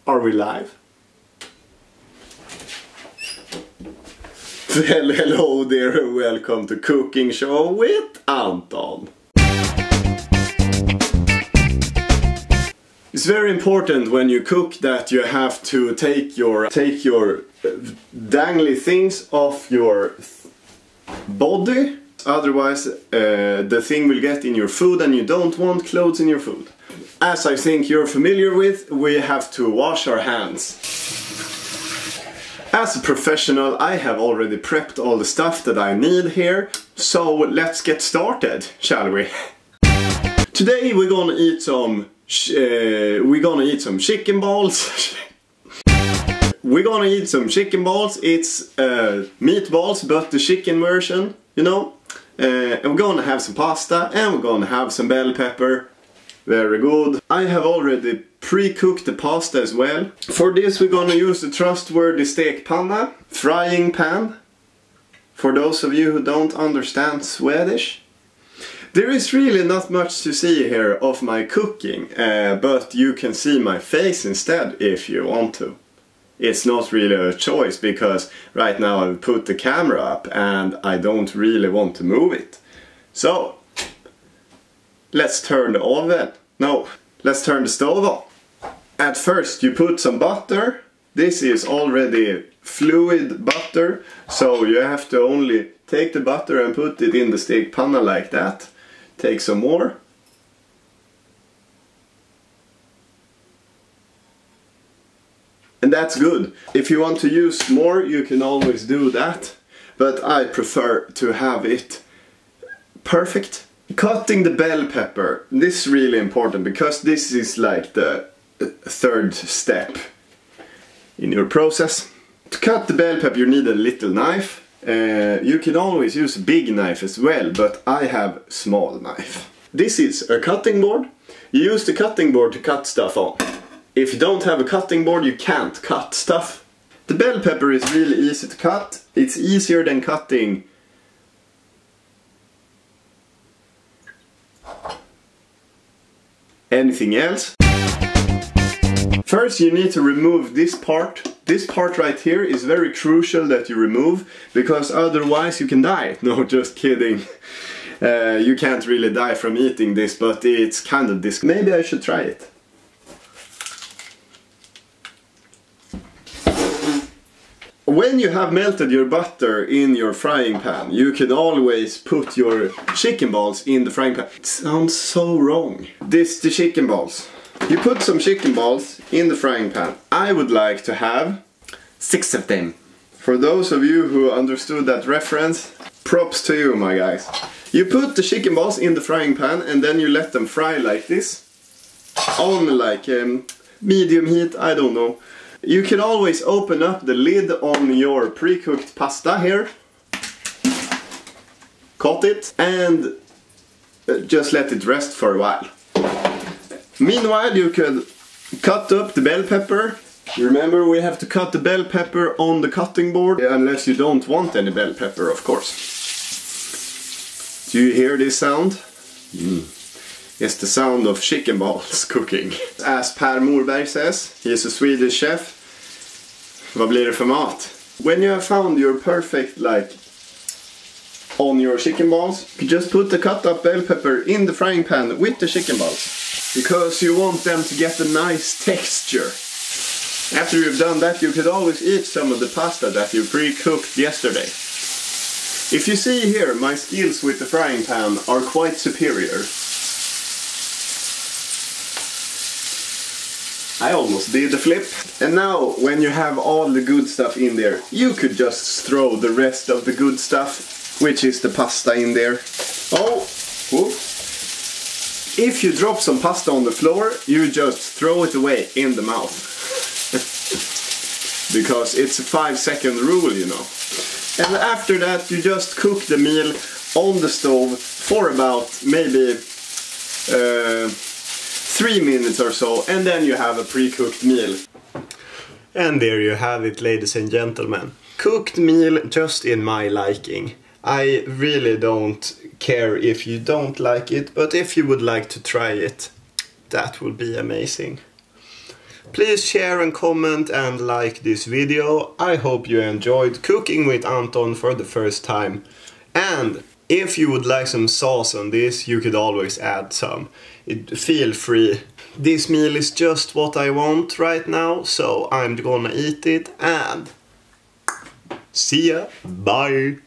Are we live? Well, hello there and welcome to Cooking Show with Anton. It's very important when you cook that you have to take your dangly things off your body. Otherwise the thing will get in your food and you don't want clothes in your food. As I think you're familiar with, we have to wash our hands. As a professional, I have already prepped all the stuff that I need here, so let's get started, shall we? Today we're gonna eat some chicken balls. We're gonna eat some chicken balls. It's meatballs, but the chicken version, you know. And we're gonna have some pasta and we're gonna have some bell pepper. Very good. I have already pre-cooked the pasta as well. For this we're gonna use the trustworthy stekpanna, frying pan. For those of you who don't understand Swedish. There is really not much to see here of my cooking, but you can see my face instead if you want to. It's not really a choice because right now I've put the camera up and I don't really want to move it. So, let's turn the oven. No, let's turn the stove on. At first you put some butter. This is already fluid butter, so you have to only take the butter and put it in the stekpanna like that. Take some more. And that's good. If you want to use more, you can always do that. But I prefer to have it perfect. Cutting the bell pepper. This is really important because this is like the third step in your process. To cut the bell pepper you need a little knife. You can always use a big knife as well, but I have a small knife. This is a cutting board. You use the cutting board to cut stuff on. If you don't have a cutting board, you can't cut stuff. The bell pepper is really easy to cut. It's easier than cutting anything else. First you need to remove this part. This part right here is very crucial that you remove, because otherwise you can die. No, just kidding. You can't really die from eating this, but it's kind of disgusting. Maybe I should try it. When you have melted your butter in your frying pan, you can always put your chicken balls in the frying pan. It sounds so wrong. This is the chicken balls. You put some chicken balls in the frying pan. I would like to have 6 of them. For those of you who understood that reference, props to you, my guys. You put the chicken balls in the frying pan and then you let them fry like this. On like medium heat, I don't know. You can always open up the lid on your pre-cooked pasta here. Cut it and just let it rest for a while. Meanwhile you could cut up the bell pepper. Remember, we have to cut the bell pepper on the cutting board, unless you don't want any bell pepper, of course. Do you hear this sound? It's the sound of chicken balls cooking. As Per Morberg says, he is a Swedish chef. Vad blir det för mat? When you have found your perfect on your chicken balls, you just put the cut up bell pepper in the frying pan with the chicken balls. Because you want them to get a nice texture. After you've done that, you could always eat some of the pasta that you pre-cooked yesterday. If you see here, my skills with the frying pan are quite superior. I almost did a flip. And now, when you have all the good stuff in there, you could just throw the rest of the good stuff, which is the pasta, in there. Oh, whoop. If you drop some pasta on the floor, you just throw it away in the mouth. Because it's a 5-second rule, you know. And after that, you just cook the meal on the stove for about maybe 3 minutes or so, and then you have a pre-cooked meal. And there you have it, ladies and gentlemen. Cooked meal just in my liking. I really don't care if you don't like it, but if you would like to try it, that would be amazing. Please share and comment and like this video. I hope you enjoyed cooking with Anton for the first time. And if you would like some sauce on this, you could always add some. Feel free. This meal is just what I want right now, so I'm gonna eat it and see ya. Bye.